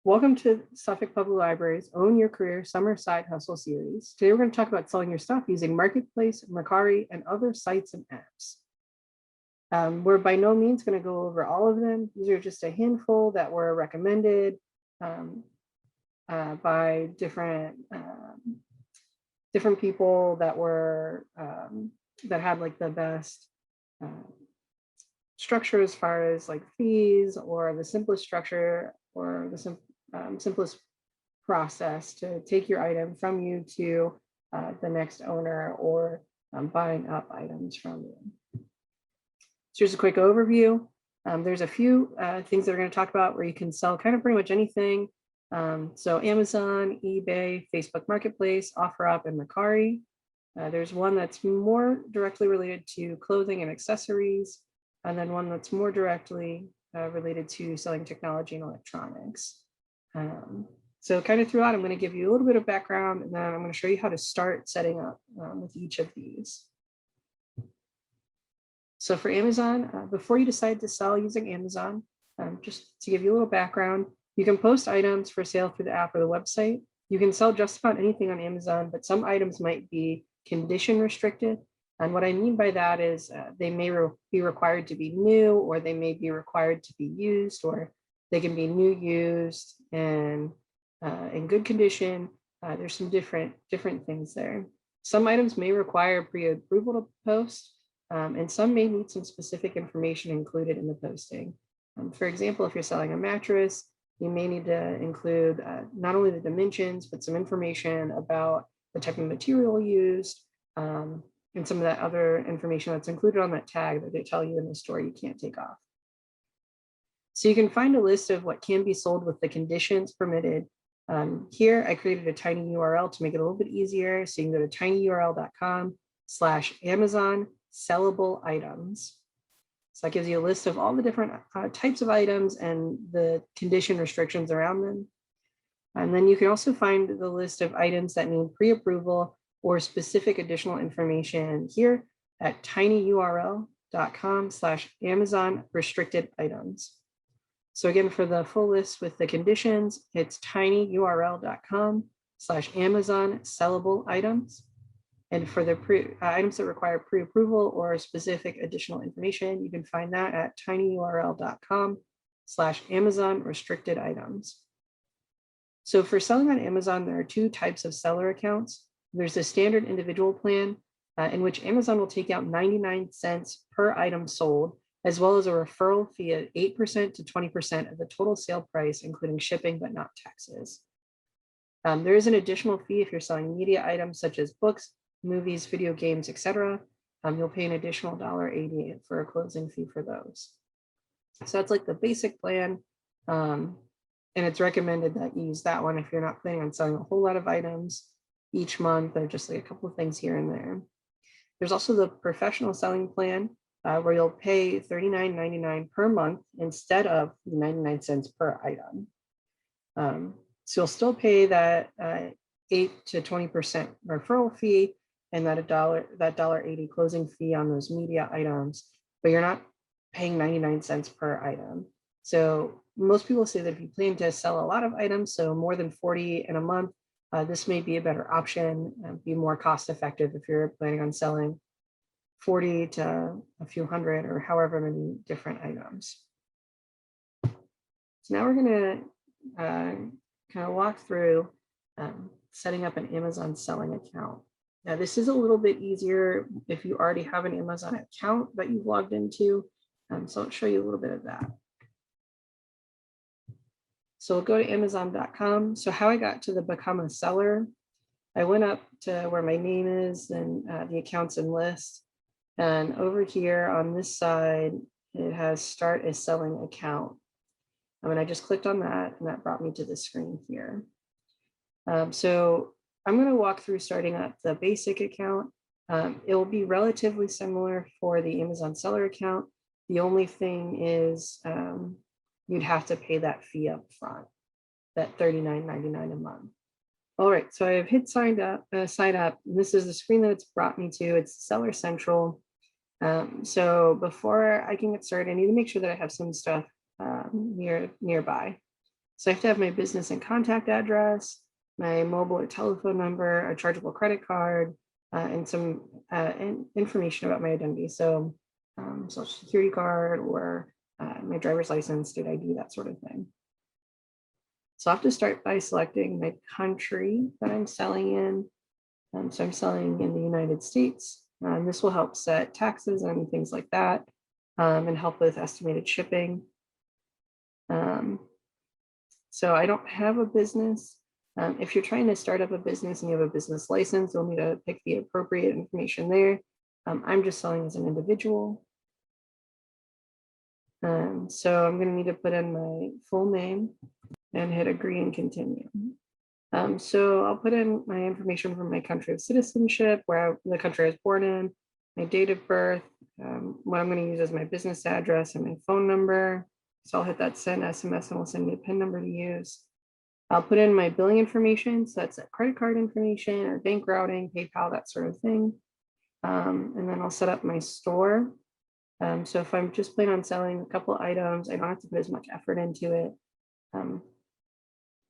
Welcome to Suffolk Public Library's Own Your Career Summer Side Hustle series. Today we're going to talk about selling your stuff using Marketplace, Mercari, and other sites and apps. We're by no means going to go over all of them. These are just a handful that were recommended by different people that were that had like the best structure as far as like fees, or the simplest structure, or the simplest process to take your item from you to the next owner, or buying up items from you. So here's a quick overview. There's a few things that we're going to talk about where you can sell kind of pretty much anything. So Amazon, eBay, Facebook Marketplace, Offerup, and Mercari. There's one that's more directly related to clothing and accessories, and then one that's more directly related to selling technology and electronics. So kind of throughout, I'm going to give you a little bit of background, and then I'm going to show you how to start setting up with each of these. So for Amazon, before you decide to sell using Amazon, just to give you a little background, you can post items for sale through the app or the website. You can sell just about anything on Amazon, but some items might be condition restricted. And what I mean by that is they may be required to be new, or they may be required to be used, or they can be new, used, and in good condition. There's some different things there. Some items may require pre-approval to post, and some may need some specific information included in the posting. For example, if you're selling a mattress, you may need to include not only the dimensions, but some information about the type of material used, and some of that other information that's included on that tag that they tell you in the store you can't take off. So you can find a list of what can be sold with the conditions permitted. Here, I created a tiny URL to make it a little bit easier. So you can go to tinyurl.com/Amazon sellable items. So that gives you a list of all the different types of items and the condition restrictions around them. And then you can also find the list of items that need pre-approval or specific additional information here at tinyurl.com/Amazon restricted items. So again, for the full list with the conditions, it's tinyurl.com/Amazon sellable items. And for the items that require pre-approval or specific additional information, you can find that at tinyurl.com/Amazon restricted items. So for selling on Amazon, there are two types of seller accounts. There's a standard individual plan in which Amazon will take out 99 cents per item sold, as well as a referral fee of 8% to 20% of the total sale price, including shipping, but not taxes. There is an additional fee if you're selling media items such as books, movies, video games, etc. You'll pay an additional $1.80 for a closing fee for those. So that's like the basic plan. And it's recommended that you use that one if you're not planning on selling a whole lot of items each month, or just like a couple of things here and there. There's also the professional selling plan, where you'll pay $39.99 per month instead of 99 cents per item. So you'll still pay that 8 to 20% referral fee and that $1.80 closing fee on those media items, but you're not paying 99 cents per item. So most people say that if you plan to sell a lot of items, so more than 40 in a month, this may be a better option, be more cost effective if you're planning on selling 40 to a few hundred or however many different items. So now we're going to kind of walk through setting up an Amazon selling account. Now, this is a little bit easier if you already have an Amazon account that you've logged into. So I'll show you a little bit of that. So we'll go to Amazon.com. So how I got to the become a seller, I went up to where my name is and the accounts and list. And over here on this side, it has start a selling account. And I just clicked on that, and that brought me to the screen here. So I'm going to walk through starting up the basic account. It will be relatively similar for the Amazon seller account. The only thing is you'd have to pay that fee up front, that $39.99 a month. All right, so I have hit sign up. And this is the screen that it's brought me to. It's Seller Central. So before I can get started, I need to make sure that I have some stuff nearby. So I have to have my business and contact address, my mobile or telephone number, a chargeable credit card, and some information about my identity. So social security card or my driver's license, state ID, that sort of thing. So I have to start by selecting my country that I'm selling in. So I'm selling in the United States. This will help set taxes and things like that, and help with estimated shipping. So I don't have a business. If you're trying to start up a business and you have a business license, you'll need to pick the appropriate information there. I'm just selling as an individual. So I'm going to need to put in my full name and hit agree and continue. So I'll put in my information from my country of citizenship, the country I was born in, my date of birth, what I'm going to use as my business address and my phone number. So I'll hit that send SMS and we'll send me a PIN number to use. I'll put in my billing information. So that's credit card information or bank routing, PayPal, that sort of thing. And then I'll set up my store. So if I'm just planning on selling a couple items, I don't have to put as much effort into it. But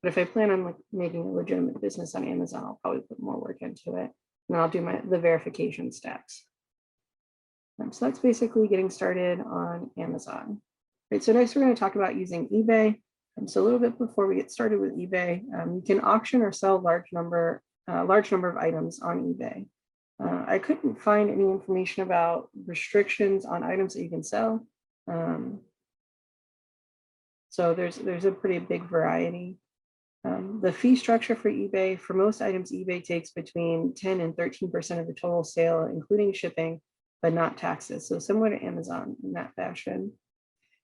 if I plan on making a legitimate business on Amazon, I'll probably put more work into it. And I'll do the verification steps. So that's basically getting started on Amazon. Right, so next we're going to talk about using eBay. So a little bit before we get started with eBay, you can auction or sell a large number of items on eBay. I couldn't find any information about restrictions on items that you can sell. So there's a pretty big variety. The fee structure for eBay, for most items, eBay takes between 10 and 13% of the total sale, including shipping, but not taxes. So similar to Amazon in that fashion.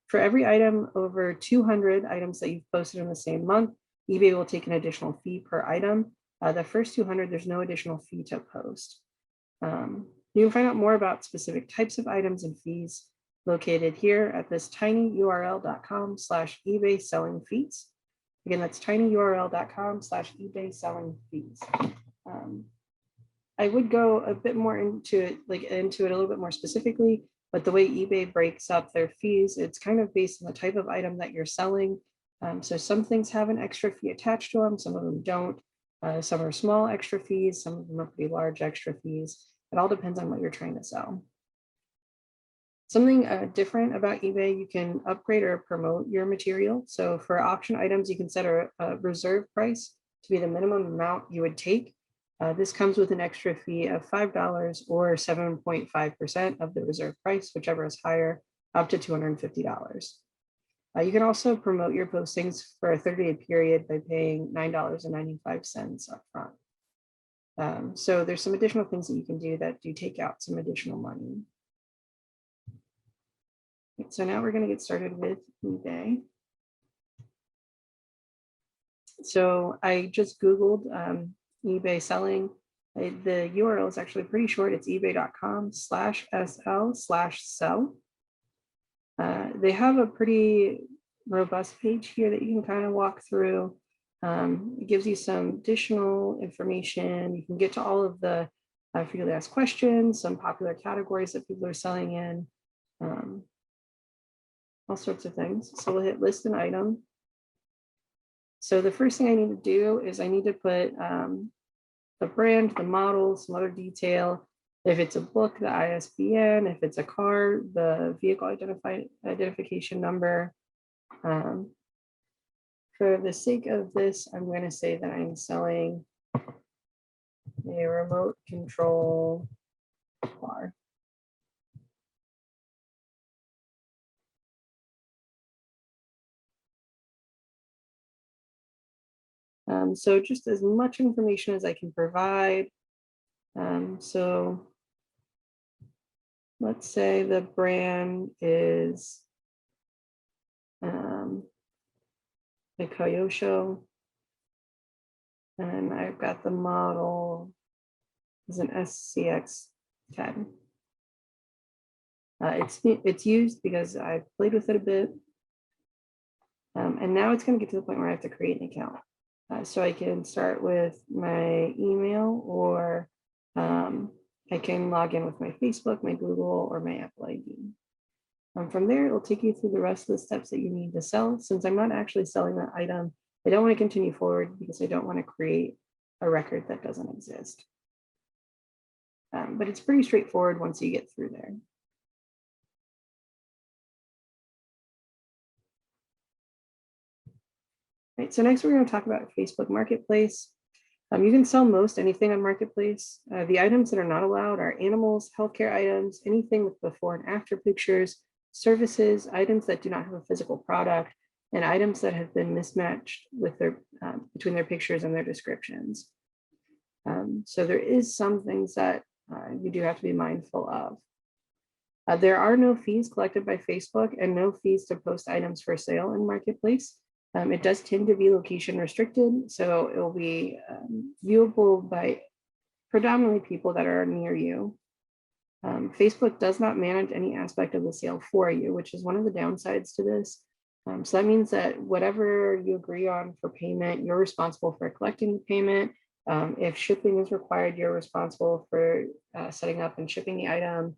For every item over 200 items that you've posted in the same month, eBay will take an additional fee per item. The first 200, there's no additional fee to post. You can find out more about specific types of items and fees located here at this tinyurl.com/eBay selling fees. Again, that's tinyurl.com/eBay selling fees. I would go a bit more into it a little bit more specifically, but the way eBay breaks up their fees, it's kind of based on the type of item that you're selling. So some things have an extra fee attached to them, some of them don't. Some are small extra fees, some of them are pretty large extra fees. It all depends on what you're trying to sell. Something different about eBay, you can upgrade or promote your material. So for auction items, you can set a reserve price to be the minimum amount you would take. This comes with an extra fee of $5 or 7.5% of the reserve price, whichever is higher, up to $250. You can also promote your postings for a 30-day period by paying $9.95 upfront. So there's some additional things that you can do that do take out some additional money. So now we're going to get started with eBay. So I just Googled eBay selling. The URL is actually pretty short. It's ebay.com/sl/sell. They have a pretty robust page here that you can kind of walk through. It gives you some additional information. You can get to all of the frequently asked questions, some popular categories that people are selling in, all sorts of things. So we'll hit list an item. So the first thing I need to do is I need to put the brand, the model, some other detail. If it's a book, the ISBN. If it's a car, the vehicle identification number. For the sake of this, I'm going to say that I'm selling a remote control car. So just as much information as I can provide. So let's say the brand is the Kyosho, and I've got the model is an SCX10. It's used because I've played with it a bit. And now it's going to get to the point where I have to create an account. So I can start with my email, or I can log in with my Facebook, my Google, or my Apple ID. From there, it'll take you through the rest of the steps that you need to sell. Since I'm not actually selling that item, I don't want to continue forward because I don't want to create a record that doesn't exist. But it's pretty straightforward once you get through there. Right, so next we're going to talk about Facebook Marketplace. You can sell most anything on Marketplace. The items that are not allowed are animals, healthcare items, anything with before and after pictures, services, items that do not have a physical product, and items that have been mismatched with their between their pictures and their descriptions. So there is some things that you do have to be mindful of. There are no fees collected by Facebook and no fees to post items for sale in Marketplace. It does tend to be location restricted, so it will be viewable by predominantly people that are near you. Facebook does not manage any aspect of the sale for you, which is one of the downsides to this. So that means that whatever you agree on for payment, you're responsible for collecting the payment. If shipping is required, you're responsible for setting up and shipping the item,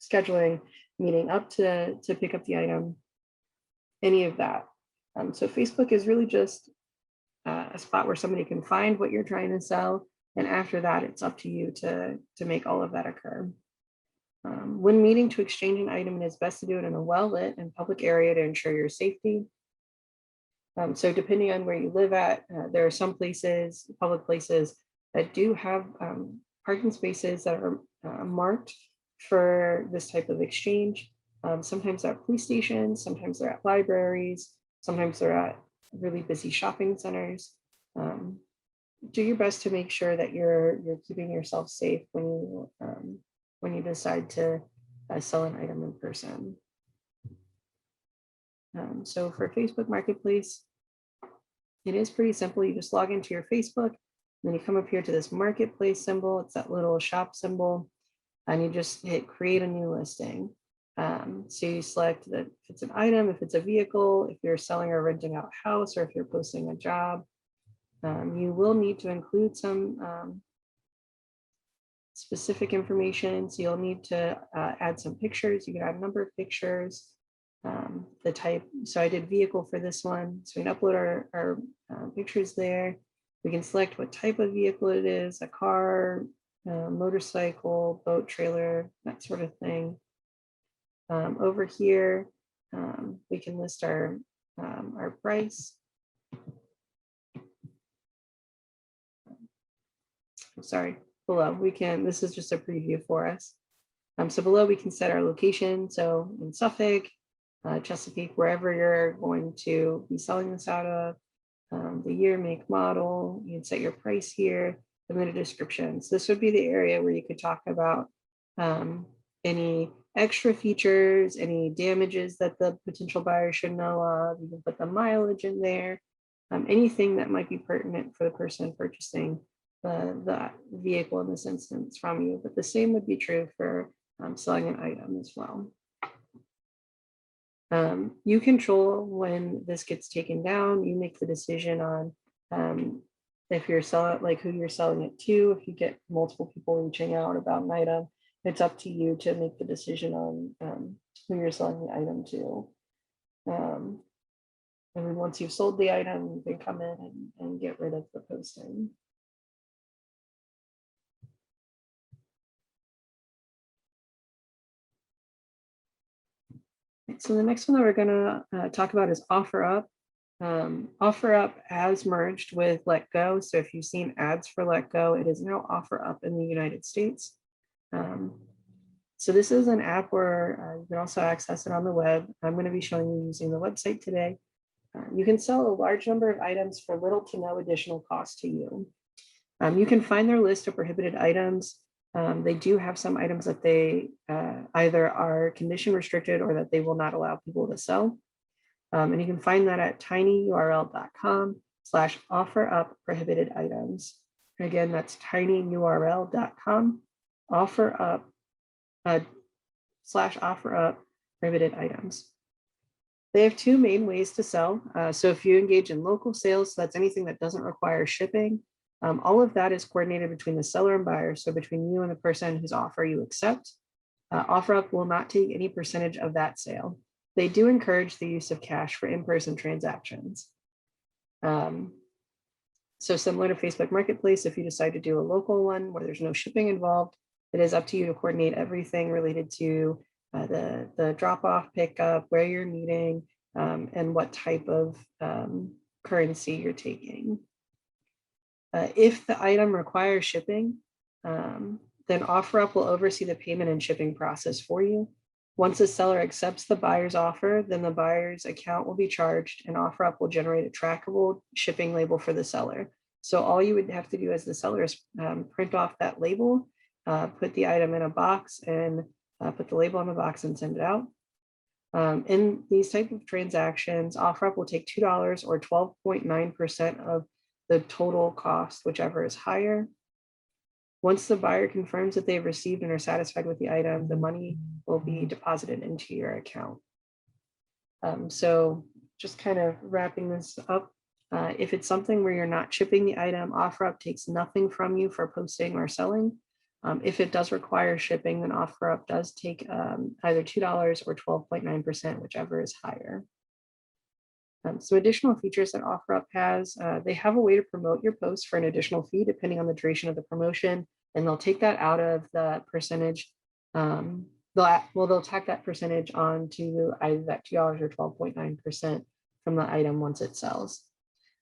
scheduling, meeting up to pick up the item, any of that. So Facebook is really just a spot where somebody can find what you're trying to sell. And after that, it's up to you to make all of that occur. When meeting to exchange an item, it is best to do it in a well-lit and public area to ensure your safety. So depending on where you live at, there are some places, public places, that do have parking spaces that are marked for this type of exchange. Sometimes they're at police stations, sometimes they're at libraries, sometimes they're at really busy shopping centers. Do your best to make sure that you're keeping yourself safe when you decide to sell an item in person. So for Facebook Marketplace, it is pretty simple. You just log into your Facebook, then you come up here to this marketplace symbol. It's that little shop symbol, and you just hit create a new listing. So you select that if it's an item, if it's a vehicle, if you're selling or renting out a house, or if you're posting a job. You will need to include some specific information. So you'll need to add some pictures. You can add a number of pictures, the type. So I did vehicle for this one. So we can upload our pictures there. We can select what type of vehicle it is, a car, motorcycle, boat, trailer, that sort of thing. Over here, we can list our price. Sorry, below we can, this is just a preview for us. So below we can set our location. So in Suffolk, Chesapeake, wherever you're going to be selling this out of, the year, make, model, you can set your price here, and then a description. So this would be the area where you could talk about any extra features, any damages that the potential buyer should know of. You can put the mileage in there, anything that might be pertinent for the person purchasing the vehicle in this instance from you. But the same would be true for selling an item as well. You control when this gets taken down. You make the decision on if you're selling, like who you're selling it to. If you get multiple people reaching out about an item, it's up to you to make the decision on who you're selling the item to. And then once you've sold the item, you can come in and get rid of the posting. So the next one that we're going to talk about is Offerup. Offerup has merged with Letgo. So if you've seen ads for Letgo, it is now Offerup in the United States. So this is an app where you can also access it on the web. I'm going to be showing you using the website today. You can sell a large number of items for little to no additional cost to you. You can find their list of prohibited items. They do have some items that they either are condition restricted or that they will not allow people to sell. And you can find that at tinyurl.com/offerup prohibited items. And again, that's tinyurl.com offerup/offerup prohibited items. They have two main ways to sell. So if you engage in local sales, so that's anything that doesn't require shipping. All of that is coordinated between the seller and buyer, so between you and the person whose offer you accept. Offerup will not take any percentage of that sale. They do encourage the use of cash for in-person transactions. So similar to Facebook Marketplace, if you decide to do a local one where there's no shipping involved, it is up to you to coordinate everything related to the drop-off, pickup, where you're meeting, and what type of currency you're taking. If the item requires shipping, then Offerup will oversee the payment and shipping process for you. Once the seller accepts the buyer's offer, then the buyer's account will be charged and Offerup will generate a trackable shipping label for the seller. So all you would have to do as the seller is print off that label, put the item in a box and put the label on the box and send it out. In these type of transactions, Offerup will take $2 or 12.9% of the total cost, whichever is higher. Once the buyer confirms that they've received and are satisfied with the item, the money will be deposited into your account. So just kind of wrapping this up, if it's something where you're not shipping the item, Offerup takes nothing from you for posting or selling. If it does require shipping, then Offerup does take either $2 or 12.9%, whichever is higher. So additional features that Offerup has, they have a way to promote your posts for an additional fee depending on the duration of the promotion, and they'll take that out of the percentage. They'll tack that percentage onto either that $2 or 12.9% from the item once it sells.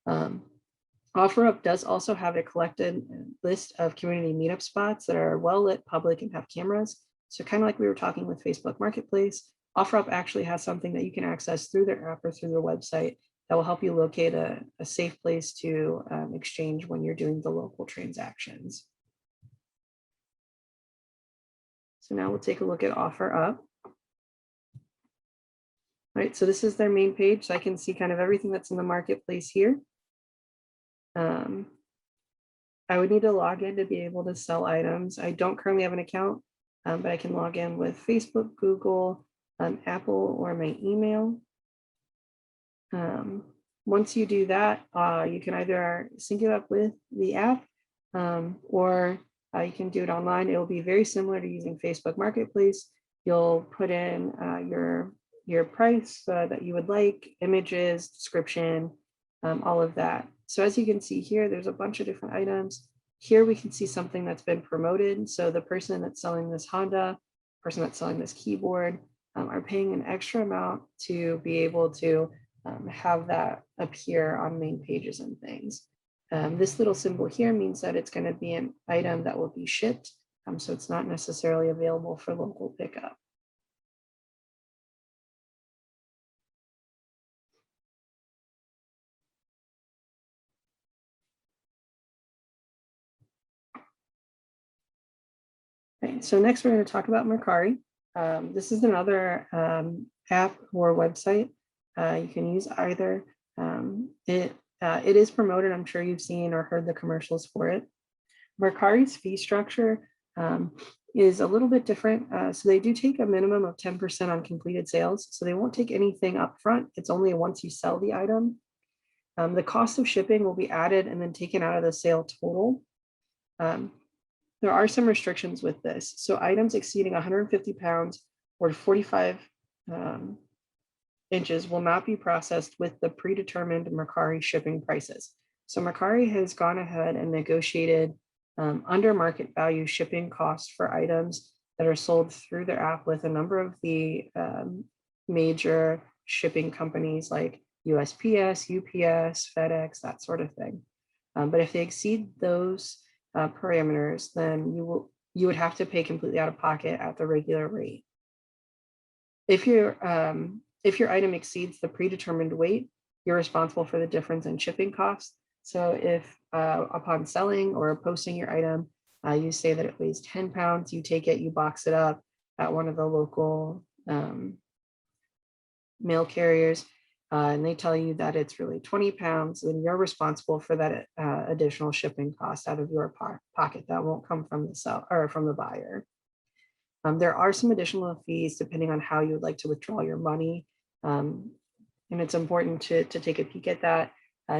Offerup does also have a collected list of community meetup spots that are well lit, public, and have cameras. So kind of like we were talking with Facebook Marketplace, Offerup actually has something that you can access through their app or through their website that will help you locate a safe place to exchange when you're doing the local transactions. So now we'll take a look at Offerup. All right, so this is their main page. So I can see kind of everything that's in the marketplace here. I would need to log in to be able to sell items. I don't currently have an account, but I can log in with Facebook, Google, Apple, or my email. Once you do that, you can either sync it up with the app or you can do it online. It will be very similar to using Facebook Marketplace. You'll put in your price that you would like, images, description, all of that. So as you can see here, there's a bunch of different items. Here we can see something that's been promoted. So the person that's selling this Honda, person that's selling this keyboard, are paying an extra amount to be able to have that appear on main pages and things. This little symbol here means that it's going to be an item that will be shipped. So it's not necessarily available for local pickup. Okay, so next we're going to talk about Mercari. This is another app or website. You can use either. It is promoted. I'm sure you've seen or heard the commercials for it. Mercari's fee structure is a little bit different. So they do take a minimum of 10% on completed sales. So they won't take anything up front. It's only once you sell the item. The cost of shipping will be added and then taken out of the sale total. There are some restrictions with this. So items exceeding 150 pounds or 45 inches will not be processed with the predetermined Mercari shipping prices. So Mercari has gone ahead and negotiated under market value shipping costs for items that are sold through their app with a number of the major shipping companies like USPS, UPS, FedEx, that sort of thing. But if they exceed those parameters, then you would have to pay completely out of pocket at the regular rate. If your item exceeds the predetermined weight, you're responsible for the difference in shipping costs. So if upon selling or posting your item, you say that it weighs 10 pounds, you take it, you box it up at one of the local mail carriers, and they tell you that it's really 20 pounds, then you're responsible for that additional shipping cost out of your pocket. That won't come from the seller or from the buyer. There are some additional fees depending on how you would like to withdraw your money. And it's important to take a peek at that.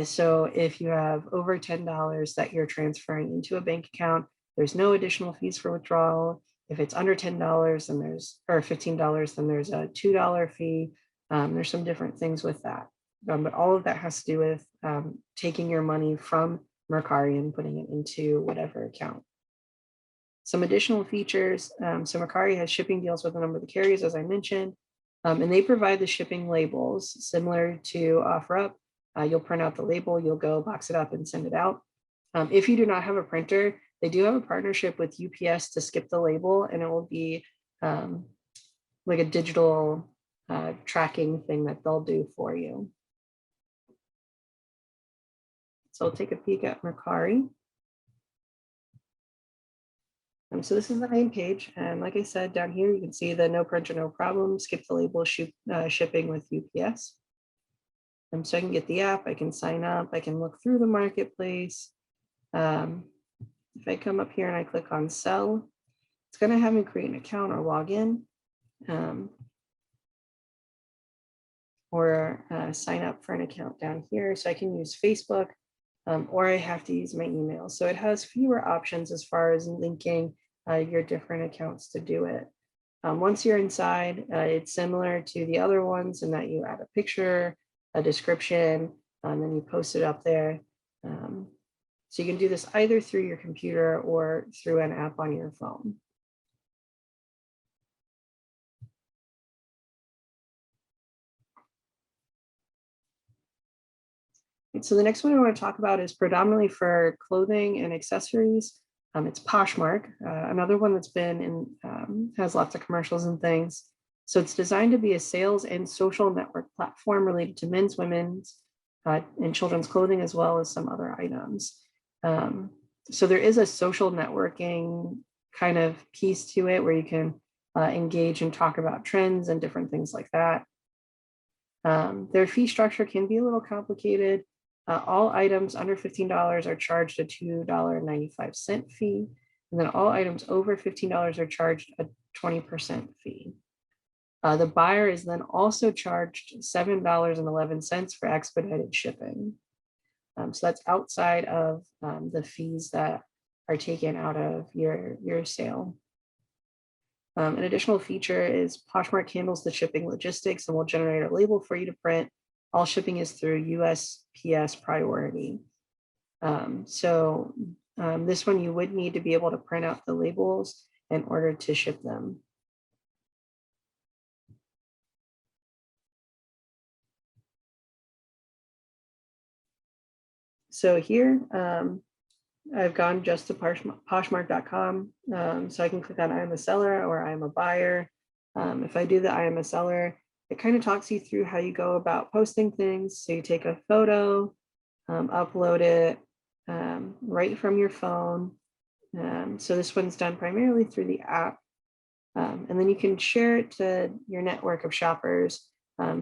So if you have over $10 that you're transferring into a bank account, there's no additional fees for withdrawal. If it's under $10, then or $15, then there's a $2 fee. There's some different things with that. But all of that has to do with taking your money from Mercari and putting it into whatever account. Some additional features. So Mercari has shipping deals with a number of the carriers, as I mentioned, and they provide the shipping labels similar to Offerup. You'll print out the label, you'll go box it up and send it out. If you do not have a printer, they do have a partnership with UPS to skip the label, and it will be like a digital tracking thing that they'll do for you. So I'll take a peek at Mercari. So this is the main page, and like I said, down here you can see the no printer, no problem, skip the label, shipping with UPS. So I can get the app, I can sign up, I can look through the marketplace. If I come up here and I click on sell, it's going to have me create an account or log in, or sign up for an account down here. So I can use Facebook, or I have to use my email. So it has fewer options as far as linking your different accounts to do it. Once you're inside, it's similar to the other ones in that you add a picture, a description, and then you post it up there. So you can do this either through your computer or through an app on your phone. So the next one I want to talk about is predominantly for clothing and accessories. It's Poshmark, another one that's been in, has lots of commercials and things. So it's designed to be a sales and social network platform related to men's, women's, and children's clothing, as well as some other items. So there is a social networking kind of piece to it where you can engage and talk about trends and different things like that. Their fee structure can be a little complicated. All items under $15 are charged a $2.95 fee, and then all items over $15 are charged a 20% fee. The buyer is then also charged $7.11 for expedited shipping. So that's outside of the fees that are taken out of your sale. An additional feature is Poshmark handles the shipping logistics and will generate a label for you to print. All shipping is through USPS priority. This one you would need to be able to print out the labels in order to ship them. So here, I've gone just to Poshmark.com. So I can click on I am a seller or I am a buyer. If I do the I am a seller, it kind of talks you through how you go about posting things. So you take a photo, upload it right from your phone. So this one's done primarily through the app. And then you can share it to your network of shoppers.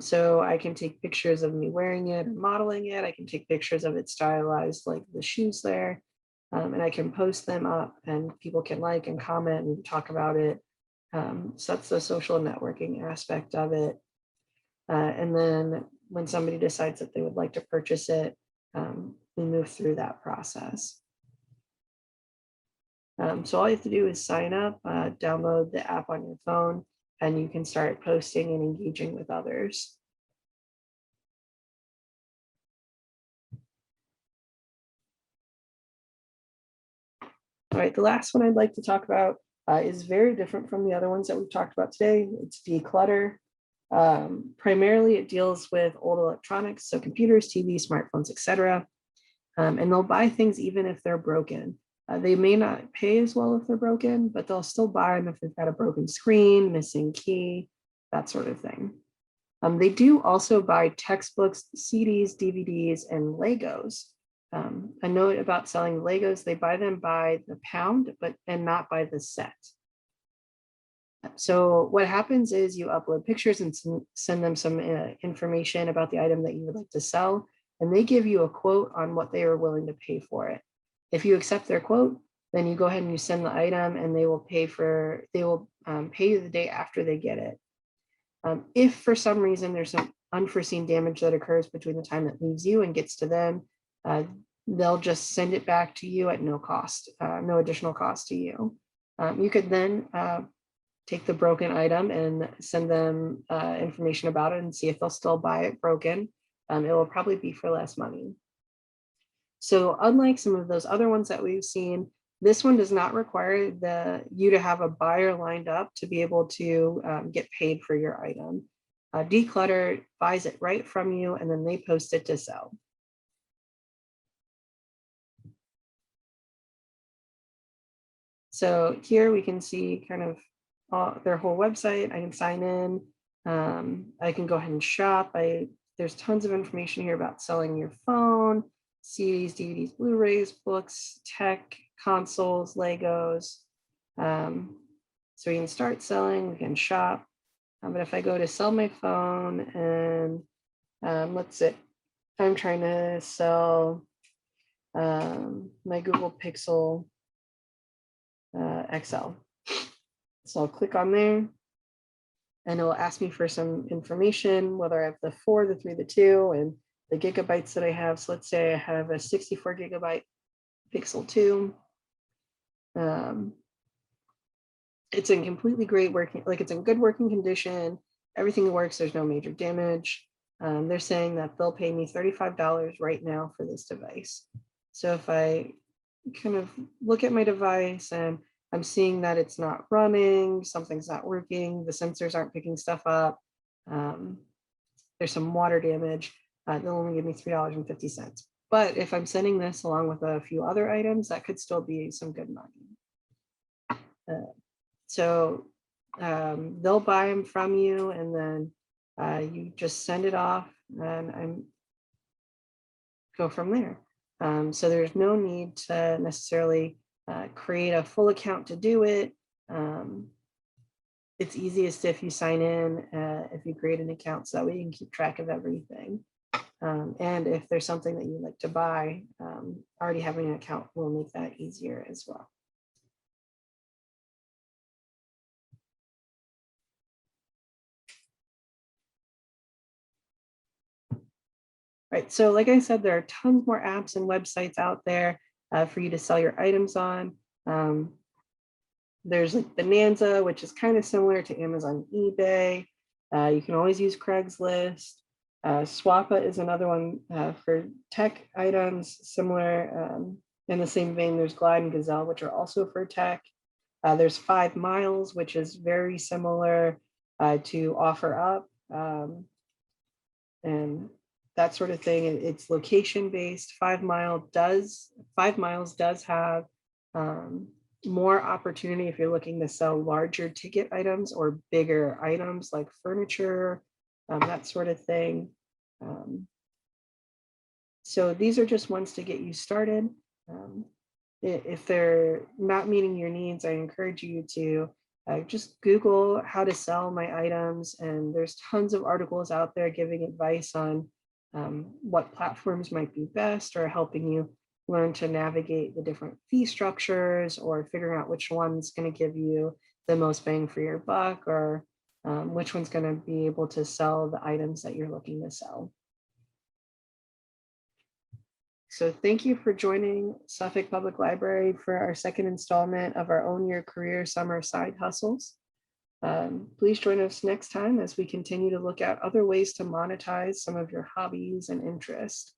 So I can take pictures of me wearing it and modeling it. I can take pictures of it stylized, like the shoes there. And I can post them up and people can like and comment and talk about it. So that's the social networking aspect of it. And then when somebody decides that they would like to purchase it, we move through that process. So all you have to do is sign up, download the app on your phone, and you can start posting and engaging with others. All right, the last one I'd like to talk about is very different from the other ones that we've talked about today. It's Decluttr. Primarily, it deals with old electronics, so computers, TVs, smartphones, etc. And they'll buy things even if they're broken. They may not pay as well if they're broken, but they'll still buy them if they've got a broken screen, missing key, that sort of thing. They do also buy textbooks, CDs, DVDs, and Legos. A note about selling Legos, they buy them by the pound, and not by the set. So what happens is you upload pictures and send them some information about the item that you would like to sell, and they give you a quote on what they are willing to pay for it. If you accept their quote, then you go ahead and you send the item, and they will pay you the day after they get it. If for some reason there's some unforeseen damage that occurs between the time that leaves you and gets to them, they'll just send it back to you at no cost, no additional cost to you. You could then take the broken item and send them information about it and see if they'll still buy it broken. It will probably be for less money. So unlike some of those other ones that we've seen, this one does not require you to have a buyer lined up to be able to get paid for your item. Decluttr buys it right from you and then they post it to sell. So here we can see kind of their whole website. I can sign in. I can go ahead and shop. There's tons of information here about selling your phone, CDs, DVDs, Blu-rays, books, tech, consoles, Legos. So we can start selling, we can shop. But if I go to sell my phone and let's say I'm trying to sell my Google Pixel XL. So I'll click on there and it will ask me for some information, whether I have the 4, the 3, the 2, and the gigabytes that I have. So let's say I have a 64 gigabyte Pixel 2. It's in completely great working, like it's in good working condition. Everything works, there's no major damage. They're saying that they'll pay me $35 right now for this device. So if I kind of look at my device and I'm seeing that it's not running, something's not working, the sensors aren't picking stuff up, there's some water damage, they'll only give me $3.50. But if I'm sending this along with a few other items, that could still be some good money. So they'll buy them from you and then you just send it off and go from there. So there's no need to necessarily create a full account to do it. It's easiest if you sign in, if you create an account so that way you can keep track of everything. And if there's something that you'd like to buy, already having an account will make that easier as well. Right, so like I said, there are tons more apps and websites out there for you to sell your items on. There's like Bonanza, which is kind of similar to Amazon, eBay. You can always use Craigslist. Swappa is another one for tech items, similar in the same vein. There's Glide and Gazelle, which are also for tech. There's 5 Miles, which is very similar to Offerup and that sort of thing. It's location based. 5 Miles does have more opportunity if you're looking to sell larger ticket items or bigger items like furniture, that sort of thing. So these are just ones to get you started. If they're not meeting your needs, I encourage you to just Google how to sell my items, and there's tons of articles out there giving advice on what platforms might be best or helping you learn to navigate the different fee structures or figuring out which one's going to give you the most bang for your buck or which one's going to be able to sell the items that you're looking to sell. So thank you for joining Suffolk Public Library for our second installment of our Own Your Career Summer Side Hustles. Please join us next time as we continue to look at other ways to monetize some of your hobbies and interests.